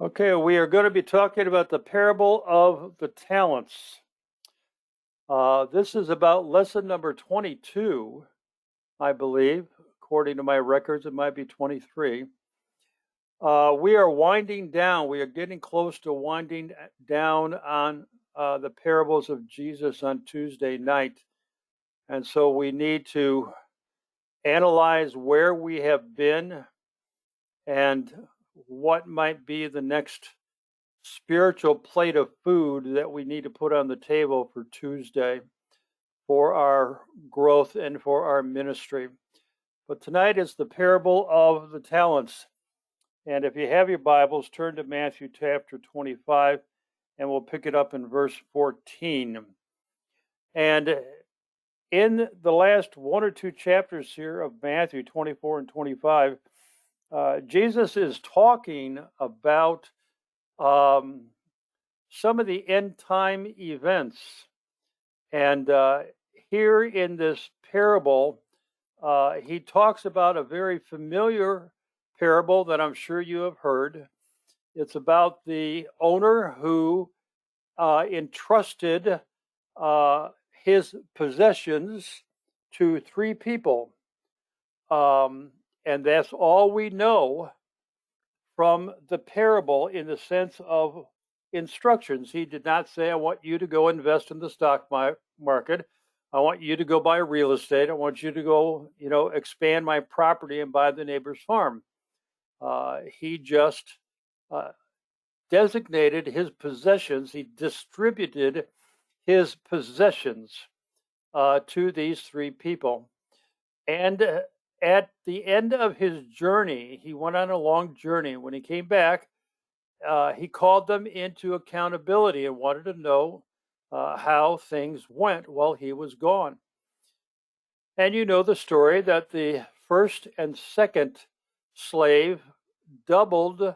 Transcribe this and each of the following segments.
Okay, we are going to be talking about the parable of the talents. This is about lesson number 22, I believe. According to my records, it might be 23. We are winding down. We are getting close to winding down on the parables of Jesus on Tuesday night. And so we need to analyze where we have been and what might be the next spiritual plate of food that we need to put on the table for Tuesday for our growth and for our ministry. But tonight is the parable of the talents. And if you have your Bibles, turn to Matthew chapter 25, and we'll pick it up in verse 14. And in the last one or two chapters here of Matthew 24 and 25, Jesus is talking about some of the end time events. And here in this parable, he talks about a very familiar parable that I'm sure you have heard. It's about the owner who entrusted his possessions to three people. And that's all we know from the parable in the sense of instructions. He did not say, I want you to go invest in the stock market. I want you to go buy real estate. I want you to go, expand my property and buy the neighbor's farm. He just designated his possessions. He distributed his possessions to these three people. And at the end of his journey, he went on a long journey. When he came back, he called them into accountability and wanted to know how things went while he was gone. And you know the story that the first and second slave doubled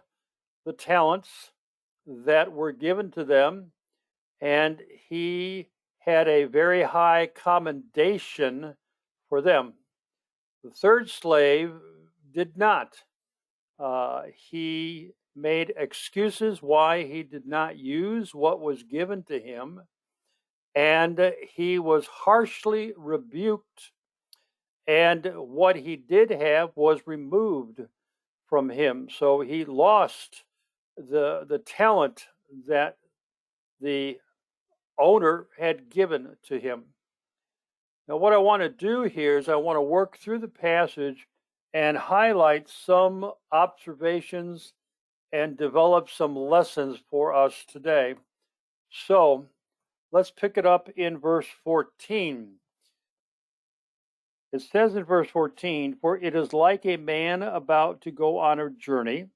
the talents that were given to them, and he had a very high commendation for them. The third slave did not. He made excuses why he did not use what was given to him, and he was harshly rebuked, and what he did have was removed from him. So he lost the talent that the owner had given to him. Now, what I want to do here is I want to work through the passage and highlight some observations and develop some lessons for us today. So let's pick it up in verse 14. It says in verse 14, "For it is like a man about to go on a journey,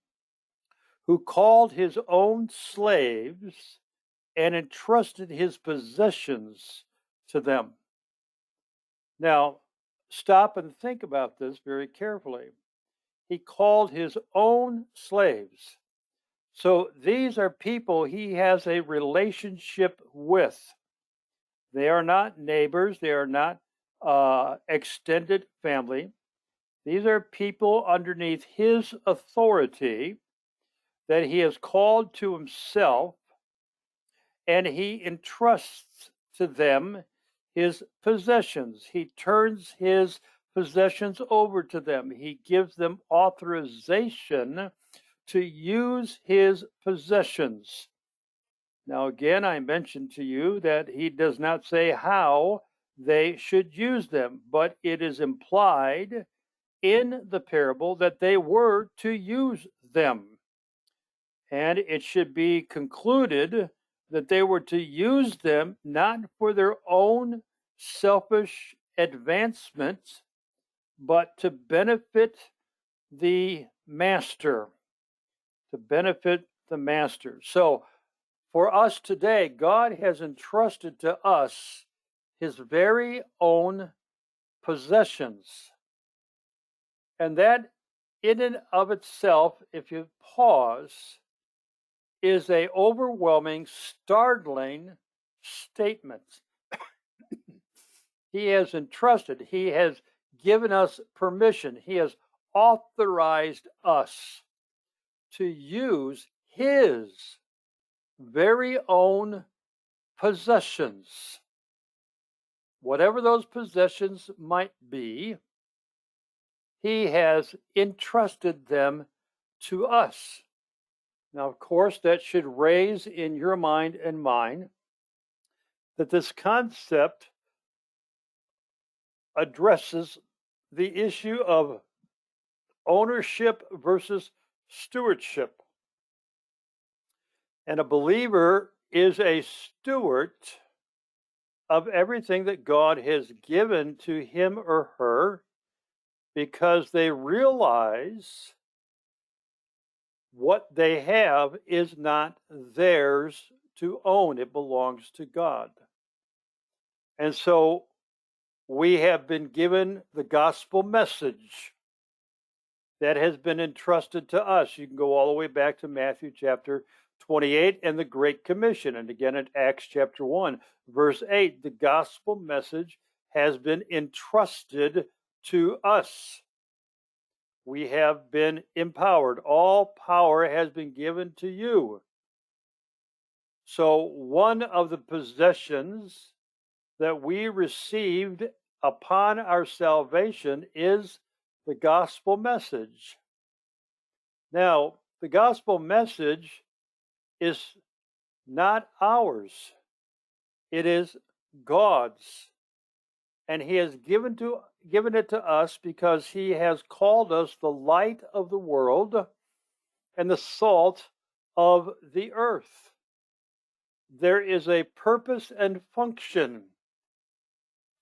who called his own slaves and entrusted his possessions to them." Now, stop and think about this very carefully. He called his own slaves. So these are people he has a relationship with. They are not neighbors. They are not extended family. These are people underneath his authority that he has called to himself, and he entrusts to them his possessions. He turns his possessions over to them. He gives them authorization to use his possessions. Now, again, I mentioned to you that he does not say how they should use them, but it is implied in the parable that they were to use them. And it should be concluded that they were to use them not for their own selfish advancement, but to benefit the master. To benefit the master. So, for us today, God has entrusted to us his very own possessions. And that, in and of itself, if you pause, is an overwhelming, startling statement. He has entrusted, he has given us permission, he has authorized us to use his very own possessions. Whatever those possessions might be, he has entrusted them to us. Now, of course, that should raise in your mind and mine that this concept addresses the issue of ownership versus stewardship. And a believer is a steward of everything that God has given to him or her because they realize what they have is not theirs to own. It belongs to God. And so we have been given the gospel message that has been entrusted to us. You can go all the way back to Matthew chapter 28 and the Great Commission. And again in Acts chapter 1, verse 8, the gospel message has been entrusted to us. We have been empowered. All power has been given to you. So one of the possessions that we received upon our salvation is the gospel message. Now, the gospel message is not ours. It is God's. And he has given it to us because he has called us the light of the world and the salt of the earth. There is a purpose and function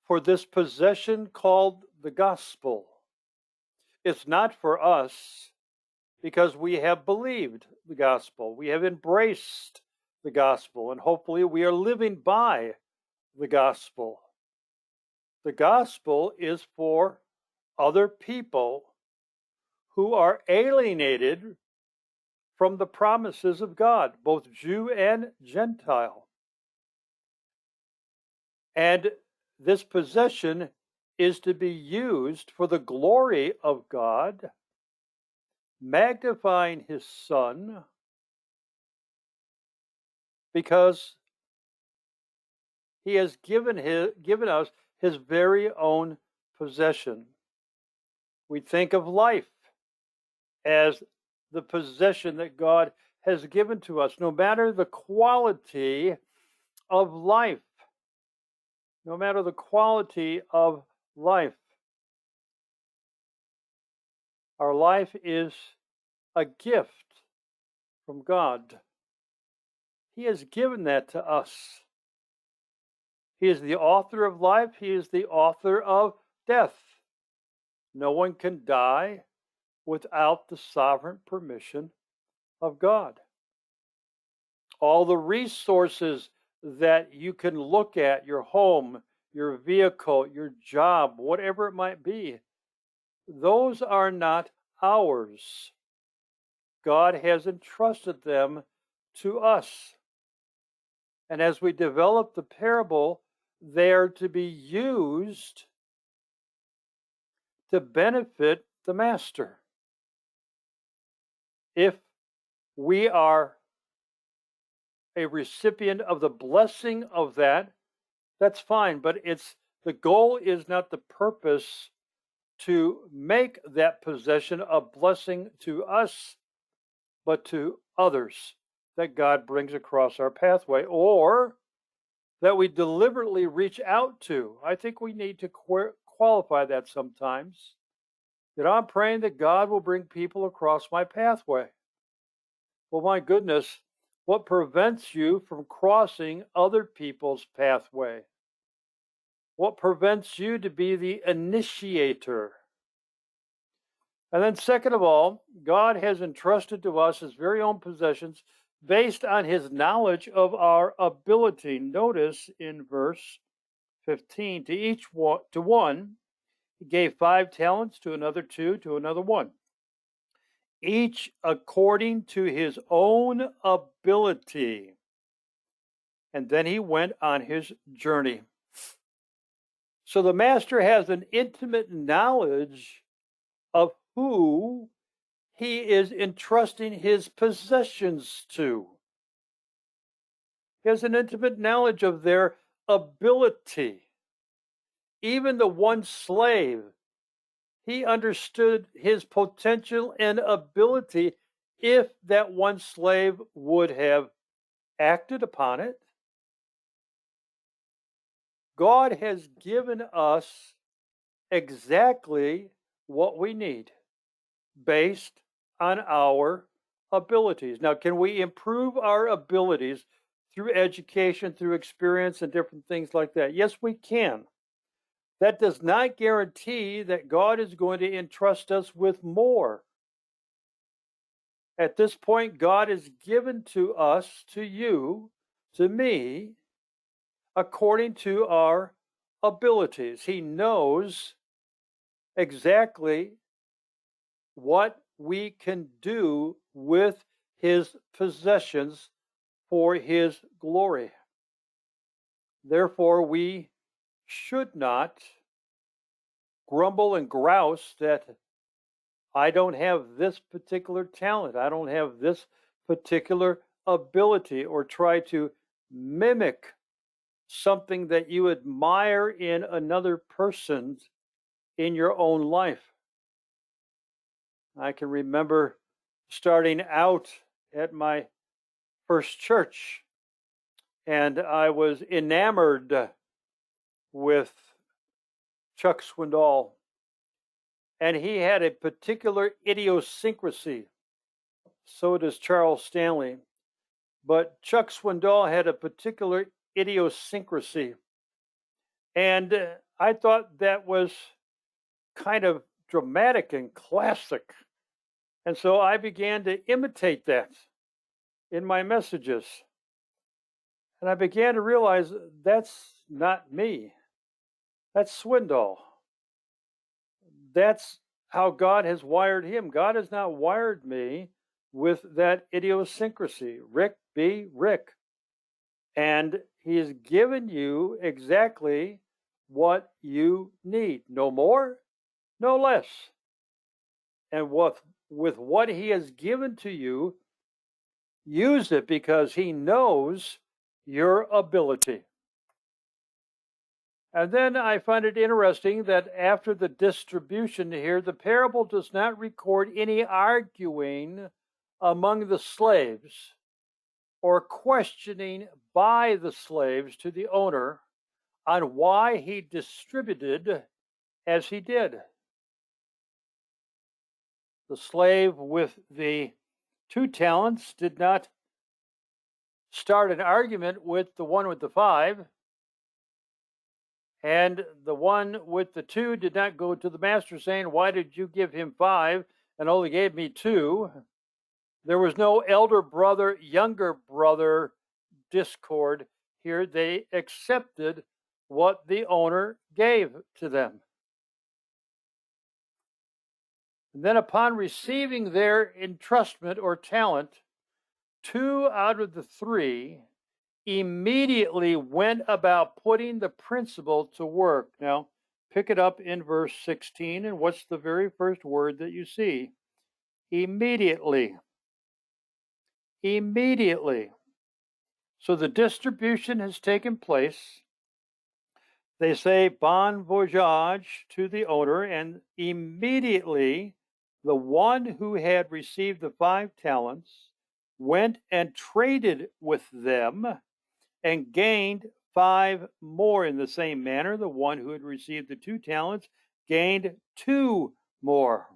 for this possession called the gospel. It's not for us because we have believed the gospel. We have embraced the gospel, and hopefully we are living by the gospel. The gospel is for other people who are alienated from the promises of God, both Jew and Gentile. And this possession is to be used for the glory of God, magnifying his Son, because he has given us his very own possession. We think of life as the possession that God has given to us, no matter the quality of life. No matter the quality of life. Our life is a gift from God. He has given that to us. He is the author of life. He is the author of death. No one can die without the sovereign permission of God. All the resources that you can look at, your home, your vehicle, your job, whatever it might be, those are not ours. God has entrusted them to us. And as we develop the parable, they are to be used to benefit the master. If we are a recipient of the blessing of that, that's fine, but the goal is not the purpose to make that possession a blessing to us, but to others that God brings across our pathway, or that we deliberately reach out to. I think we need to qualify that sometimes. That I'm praying that God will bring people across my pathway. Well, my goodness, what prevents you from crossing other people's pathway? What prevents you to be the initiator? And then second of all, God has entrusted to us his very own possessions based on his knowledge of our ability. Notice in verse 15, to one, he gave 5 talents, to another 2, to another 1. Each according to his own ability. And then he went on his journey. So the master has an intimate knowledge of who he is entrusting his possessions to. He has an intimate knowledge of their ability. Even the one slave, he understood his potential and ability if that one slave would have acted upon it. God has given us exactly what we need based on our abilities. Now, can we improve our abilities through education, through experience, and different things like that? Yes, we can. That does not guarantee that God is going to entrust us with more. At this point, God has given to us, to you, to me, according to our abilities. He knows exactly what we can do with his possessions for his glory. Therefore, we should not grumble and grouse that I don't have this particular talent, I don't have this particular ability, or try to mimic something that you admire in another person in your own life. I can remember starting out at my first church, and I was enamored with Chuck Swindoll, and he had a particular idiosyncrasy. So does Charles Stanley. But Chuck Swindoll had a particular idiosyncrasy. And I thought that was kind of dramatic and classic. And so I began to imitate that in my messages. And I began to realize that's not me. That's Swindoll. That's how God has wired him. God has not wired me with that idiosyncrasy. Rick, be Rick. And he has given you exactly what you need. No more, no less. And with what he has given to you, use it because he knows your ability. And then I find it interesting that after the distribution here, the parable does not record any arguing among the slaves or questioning by the slaves to the owner on why he distributed as he did. The slave with the 2 talents did not start an argument with the one with the 5. And the one with the 2 did not go to the master saying, why did you give him 5 and only gave me 2? There was no elder brother, younger brother discord here. They accepted what the owner gave to them. And then upon receiving their entrustment or talent, 2 out of the 3 immediately went about putting the principle to work. Now, pick it up in verse 16, and what's the very first word that you see? Immediately. Immediately. So the distribution has taken place. They say bon voyage to the owner, and immediately the one who had received the 5 talents went and traded with them and gained 5 more. In the same manner, the one who had received the 2 talents gained 2 more.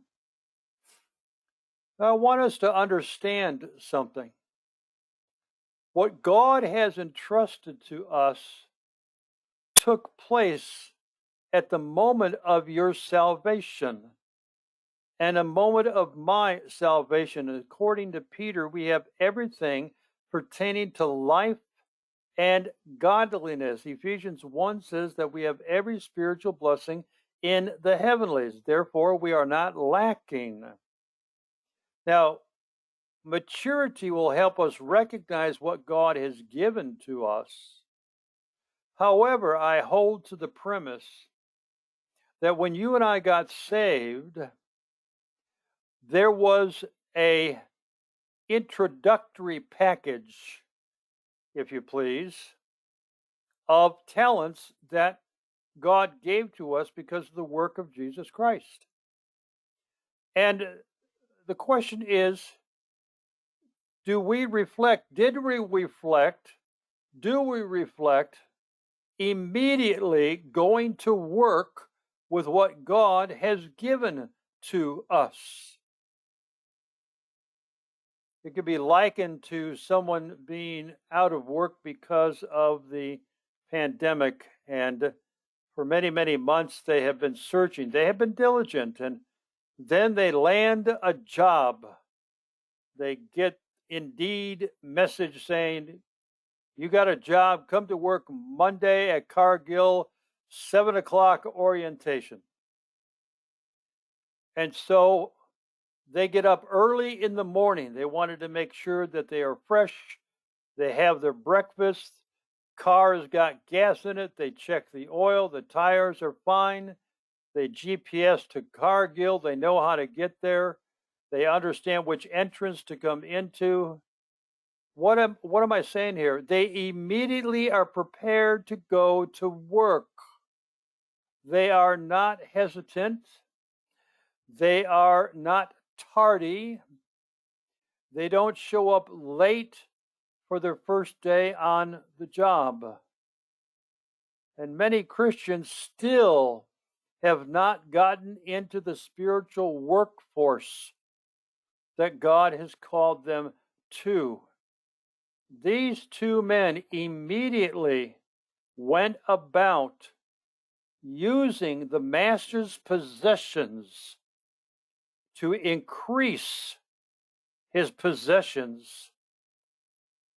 Now, I want us to understand something. What God has entrusted to us took place at the moment of your salvation and a moment of my salvation. According to Peter, we have everything pertaining to life and godliness. Ephesians 1 says that we have every spiritual blessing in the heavenlies. Therefore, we are not lacking. Now, maturity will help us recognize what God has given to us. However, I hold to the premise that when you and I got saved, there was a introductory package, if you please, of talents that God gave to us because of the work of Jesus Christ. And the question is, do we reflect immediately going to work with what God has given to us? It could be likened to someone being out of work because of the pandemic, and for many, many months they have been searching. They have been diligent, and then they land a job. They get Indeed message saying, you got a job, come to work Monday at Cargill, 7 o'clock orientation. And so they get up early in the morning. They wanted to make sure that they are fresh. They have their breakfast. Car's got gas in it. They check the oil. The tires are fine. They GPS to Cargill. They know how to get there. They understand which entrance to come into. What am I saying here? They immediately are prepared to go to work. They are not hesitant. They are not tardy. They don't show up late for their first day on the job. And many Christians still have not gotten into the spiritual workforce that God has called them to. These two men immediately went about using the master's possessions to increase his possessions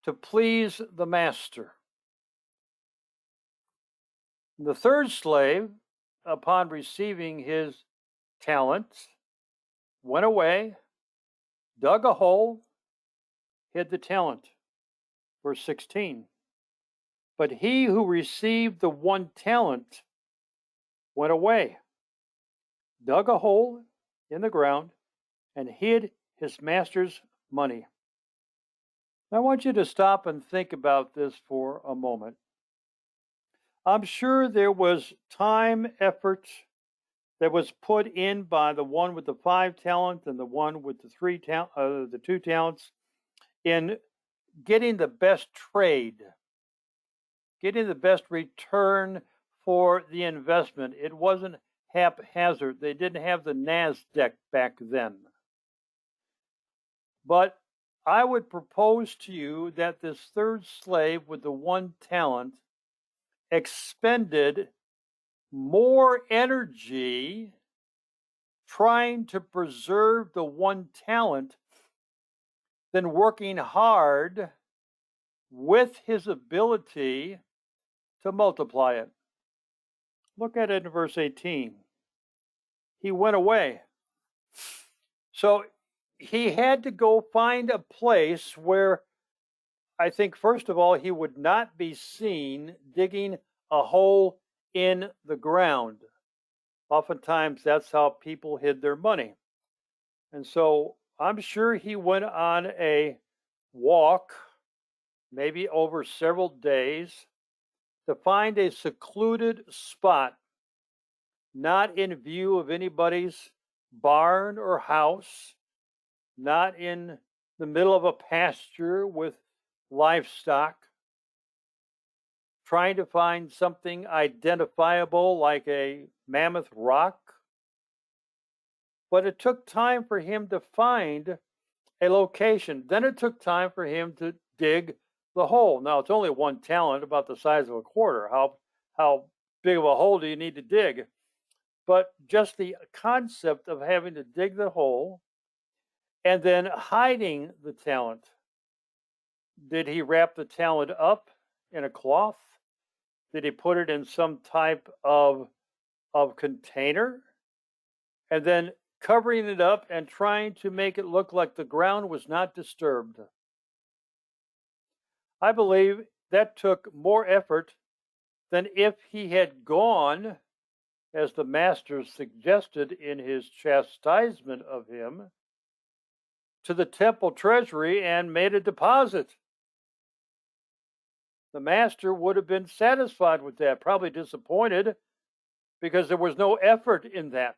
to please the master. The third slave, upon receiving his talents, went away, dug a hole, hid the talent. Verse 16. But he who received the 1 talent went away, dug a hole in the ground, and hid his master's money. I want you to stop and think about this for a moment. I'm sure there was time, effort that was put in by the one with the 5 talents and the one with the 2 talents in getting the best trade, getting the best return for the investment. It wasn't haphazard. They didn't have the NASDAQ back then. But I would propose to you that this third slave with the 1 talent expended more energy trying to preserve the 1 talent than working hard with his ability to multiply it. Look at it in verse 18. He went away. So he had to go find a place where, I think, first of all, he would not be seen digging a hole in the ground. Oftentimes, that's how people hid their money. And so I'm sure he went on a walk, maybe over several days, to find a secluded spot, not in view of anybody's barn or house, not in the middle of a pasture with livestock, trying to find something identifiable like a mammoth rock. But it took time for him to find a location. Then it took time for him to dig the hole. Now, it's only 1 talent, about the size of a quarter. How big of a hole do you need to dig? But just the concept of having to dig the hole and then hiding the talent. Did he wrap the talent up in a cloth? Did he put it in some type of container? And then covering it up and trying to make it look like the ground was not disturbed. I believe that took more effort than if he had gone, as the master suggested in his chastisement of him, to the temple treasury and made a deposit. The master would have been satisfied with that, probably disappointed because there was no effort in that.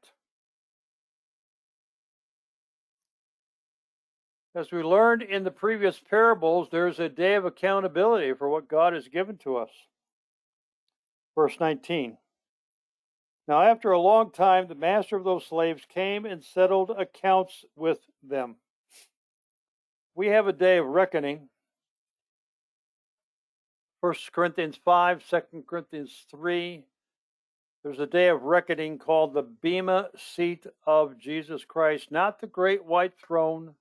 As we learned in the previous parables, there's a day of accountability for what God has given to us. Verse 19. Now, after a long time, the master of those slaves came and settled accounts with them. We have a day of reckoning. 1 Corinthians 5, 2 Corinthians 3. There's a day of reckoning called the Bema seat of Jesus Christ, not the great white throne.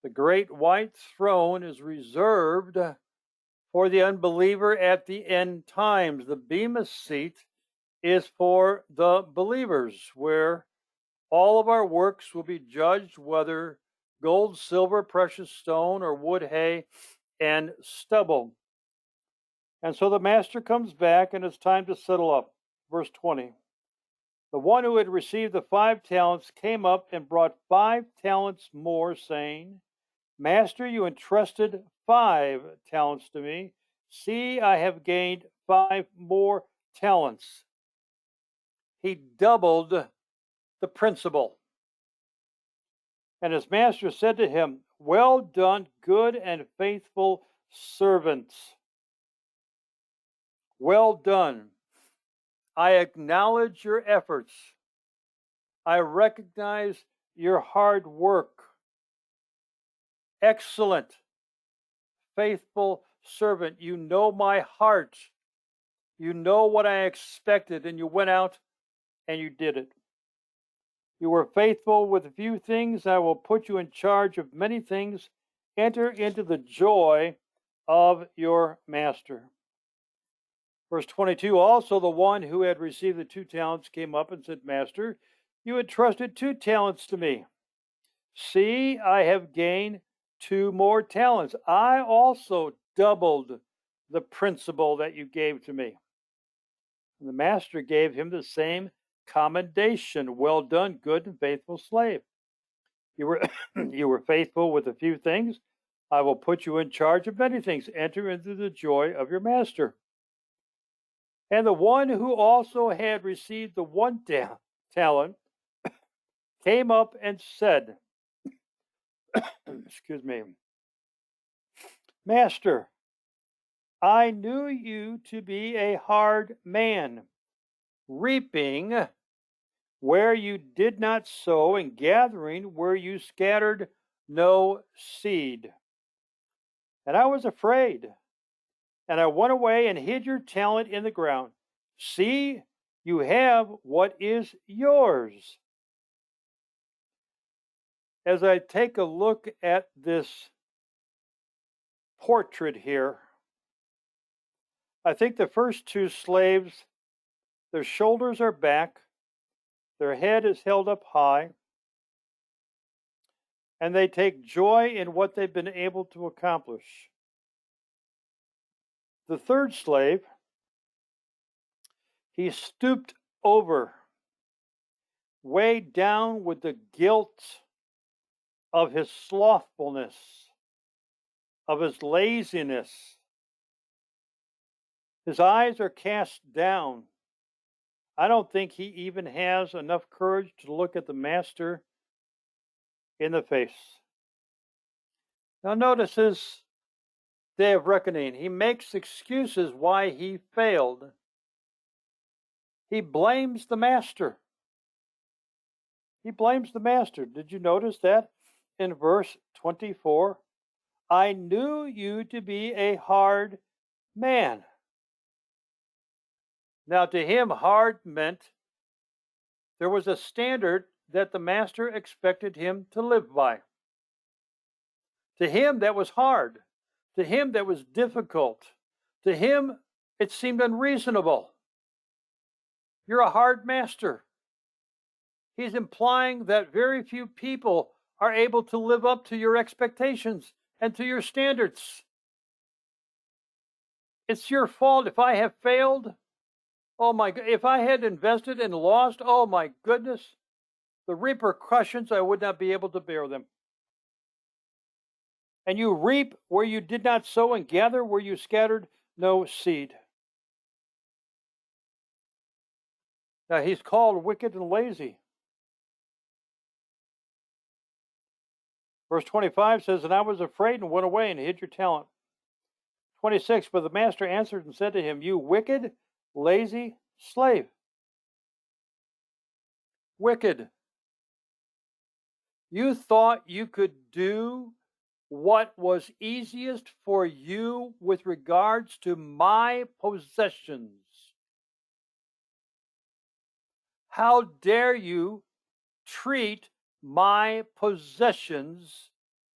The great white throne is reserved for the unbeliever at the end times. The Bema seat is for the believers, where all of our works will be judged, whether gold, silver, precious stone, or wood, hay, and stubble. And so the master comes back, and it's time to settle up. Verse 20. The one who had received the 5 talents came up and brought 5 talents more, saying, Master, you entrusted 5 talents to me. See, I have gained 5 more talents. He doubled the principal. And his master said to him, Well done, good and faithful servant. Well done. I acknowledge your efforts. I recognize your hard work. Excellent, faithful servant. You know my heart. You know what I expected, and you went out and you did it. You were faithful with a few things. I will put you in charge of many things. Enter into the joy of your master. Verse 22, also the one who had received the 2 talents came up and said, Master, you entrusted 2 talents to me. See, I have gained 2 more talents. I also doubled the principal that you gave to me. And the master gave him the same commendation. Well done, good and faithful slave. You were faithful with a few things. I will put you in charge of many things. Enter into the joy of your master. And the one who also had received the 1 talent came up and said, excuse me, Master, I knew you to be a hard man, reaping where you did not sow and gathering where you scattered no seed. And I was afraid, and I went away and hid your talent in the ground. See, you have what is yours. As I take a look at this portrait here, I think the first 2 slaves, their shoulders are back, their head is held up high, and they take joy in what they've been able to accomplish. The 3rd slave, he stooped over, weighed down with the guilt of his slothfulness, of his laziness. His eyes are cast down. I don't think he even has enough courage to look at the master in the face. Now notice his day of reckoning. He makes excuses why he failed. He blames the master. He blames the master. Did you notice that in verse 24? I knew you to be a hard man. Now, to him, hard meant there was a standard that the master expected him to live by. To him, that was hard. To him, that was difficult. To him, it seemed unreasonable. You're a hard master. He's implying that very few people are able to live up to your expectations and to your standards. It's your fault if I have failed. Oh my God, if I had invested and lost, oh my goodness, the repercussions, I would not be able to bear them. and you reap where you did not sow, and gather where you scattered no seed. Now he's called wicked and lazy. Verse 25 says, and I was afraid and went away and hid your talent. 26, but the master answered and said to him, you wicked, lazy slave. Wicked. You thought you could do what was easiest for you with regards to my possessions. How dare you treat my possessions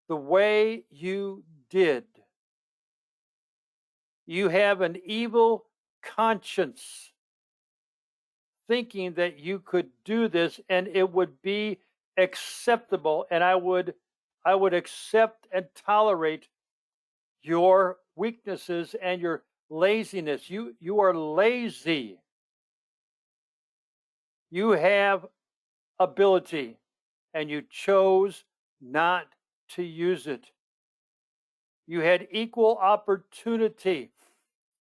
the way you did? You have an evil conscience, thinking that you could do this and it would be acceptable, and I would accept and tolerate your weaknesses and your laziness. You are lazy. You have ability and you chose not to use it. You had equal opportunity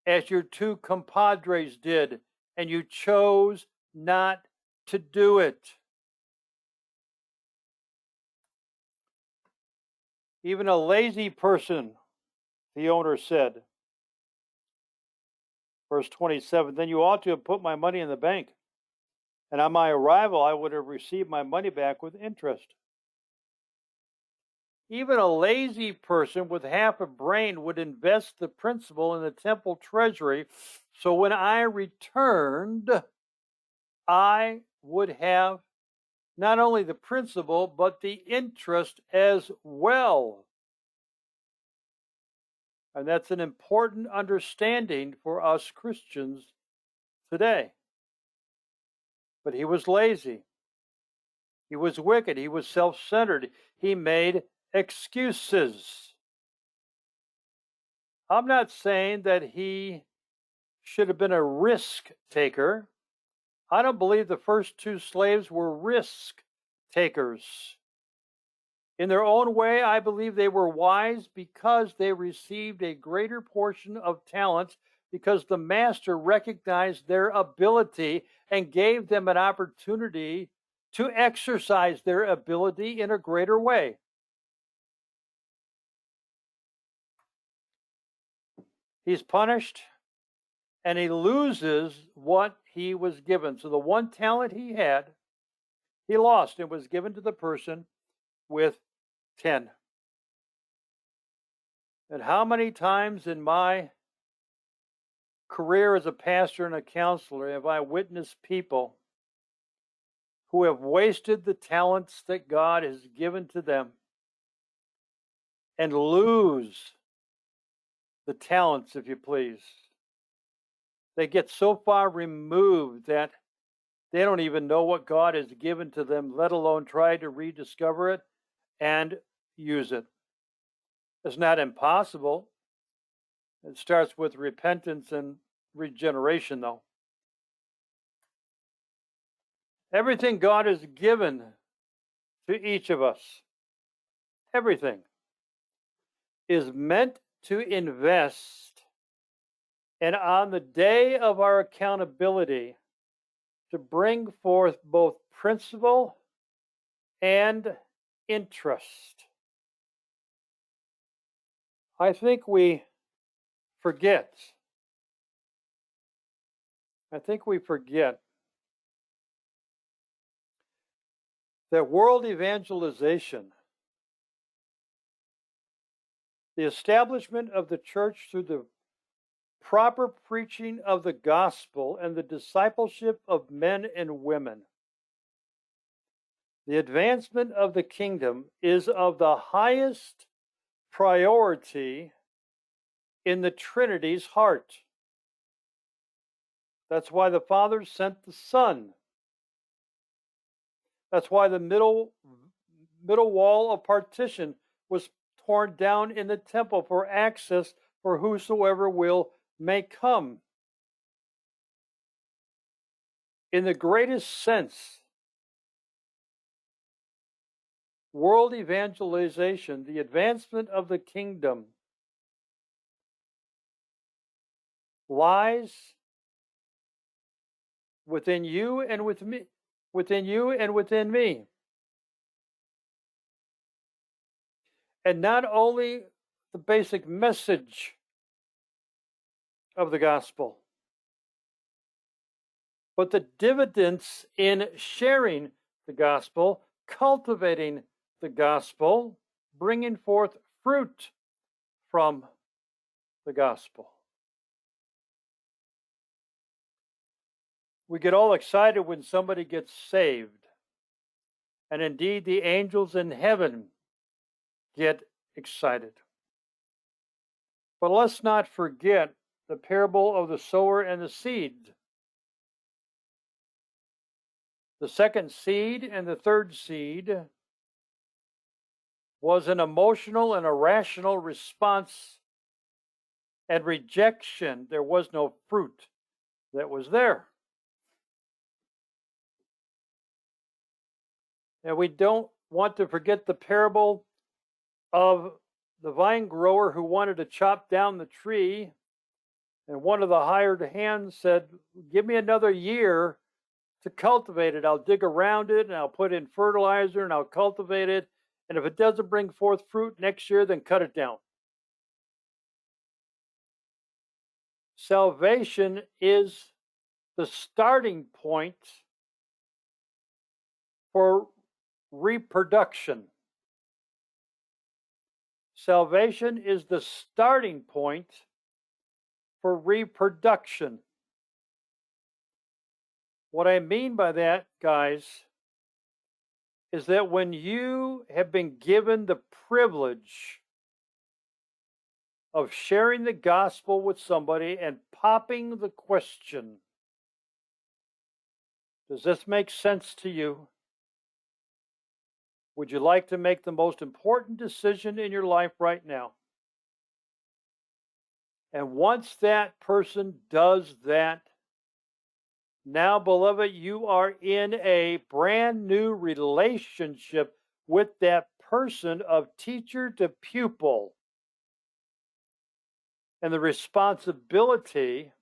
as your two compadres did, and you chose not to do it. Even a lazy person, the owner said. Verse 27, then you ought to have put my money in the bank, and on my arrival I would have received my money back with interest. Even a lazy person with half a brain would invest the principal in the temple treasury, so when I returned, I would have not only the principal, but the interest as well. And that's an important understanding for us Christians today. But he was lazy. He was wicked. He was self-centered. He made excuses. I'm not saying that he should have been a risk taker. I don't believe the first two slaves were risk takers. In their own way, I believe they were wise because they received a greater portion of talents, because the master recognized their ability and gave them an opportunity to exercise their ability in a greater way. He's punished and he loses what he was given. So the one talent he had, he lost and was given to the person with 10. And how many times in my career as a pastor and a counselor have I witnessed people who have wasted the talents that God has given to them and lose the talents, if you please. They get so far removed that they don't even know what God has given to them, let alone try to rediscover it and use it. It's not impossible. It starts with repentance and regeneration, though. Everything God has given to each of us, everything, is meant to invest, and on the day of our accountability, to bring forth both principal and interest. I think we forget. That world evangelization, the establishment of the church through the proper preaching of the gospel and the discipleship of men and women, the advancement of the kingdom is of the highest priority in the Trinity's heart. That's why the Father sent the Son. That's why the middle wall of partition was torn down in the temple for access for whosoever will may come. In the greatest sense, world evangelization, the advancement of the kingdom, lies within you and within me. And not only the basic message of the gospel, but the dividends in sharing the gospel, cultivating the gospel, bringing forth fruit from the gospel. We get all excited when somebody gets saved. And indeed, the angels in heaven get excited. But let's not forget the parable of the sower and the seed. The second seed and the third seed was an emotional and a rational response and rejection. There was no fruit that was there. And we don't want to forget the parable of the vine grower who wanted to chop down the tree, and one of the hired hands said, "Give me another year to cultivate it. I'll dig around it and I'll put in fertilizer and I'll cultivate it. And if it doesn't bring forth fruit next year, then cut it down." Salvation is the starting point for reproduction. Salvation is the starting point for reproduction. What I mean by that, guys, is that when you have been given the privilege of sharing the gospel with somebody and popping the question, does this make sense to you? Would you like to make the most important decision in your life right now? And once that person does that, now, beloved, you are in a brand new relationship with that person of teacher to pupil. And the responsibility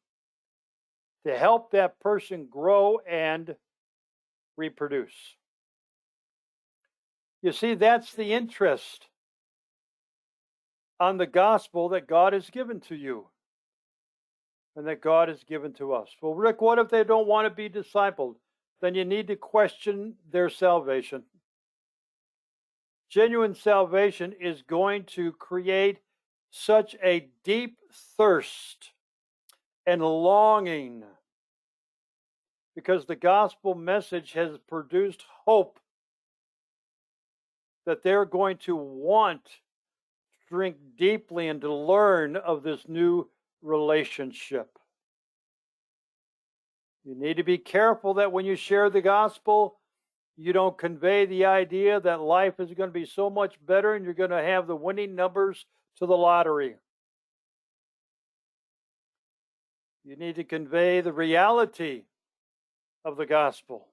to help that person grow and reproduce. You see, that's the interest on the gospel that God has given to you and that God has given to us. Well, Rick, what if they don't want to be discipled? Then you need to question their salvation. Genuine salvation is going to create such a deep thirst and longing because the gospel message has produced hope that they're going to want to drink deeply and to learn of this new relationship. You need to be careful that when you share the gospel, you don't convey the idea that life is going to be so much better and you're going to have the winning numbers to the lottery. You need to convey the reality of the gospel.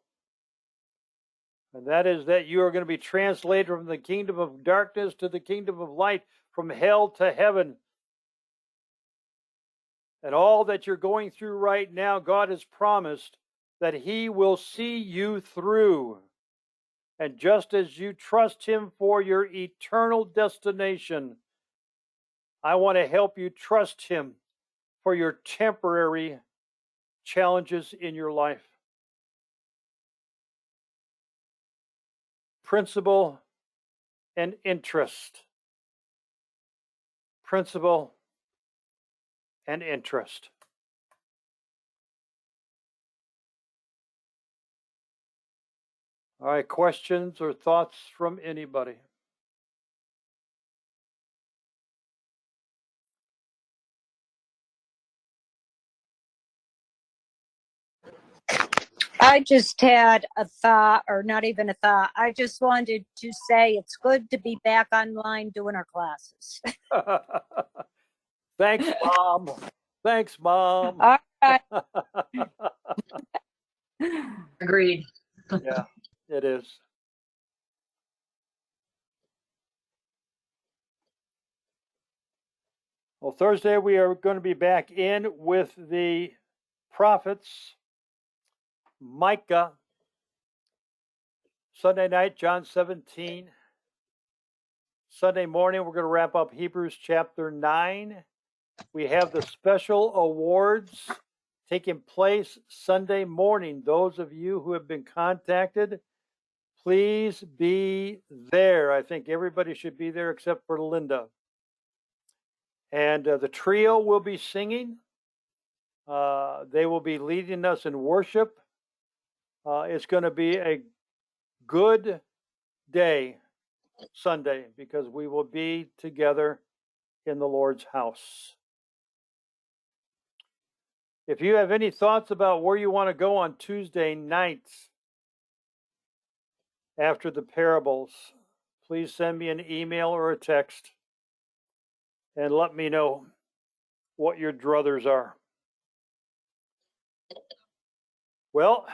And that is that you are going to be translated from the kingdom of darkness to the kingdom of light, from hell to heaven. And all that you're going through right now, God has promised that He will see you through. And just as you trust Him for your eternal destination, I want to help you trust Him for your temporary challenges in your life. Principle and interest. Principle and interest. All right, questions or thoughts from anybody? I just had a thought, or not even a thought. I just wanted to say it's good to be back online doing our classes. Thanks, Mom. Thanks, Mom. All right. Agreed. Yeah, it is. Well, Thursday we are going to be back in with the prophets, Micah. Sunday night, John 17. Sunday morning, we're going to wrap up Hebrews chapter 9. We have the special awards taking place Sunday morning. Those of you who have been contacted, please be there. I think everybody should be there except for Linda. And the trio will be singing. They will be leading us in worship. It's going to be a good day, Sunday, because we will be together in the Lord's house. If you have any thoughts about where you want to go on Tuesday nights after the parables, please send me an email or a text and let me know what your druthers are. Well,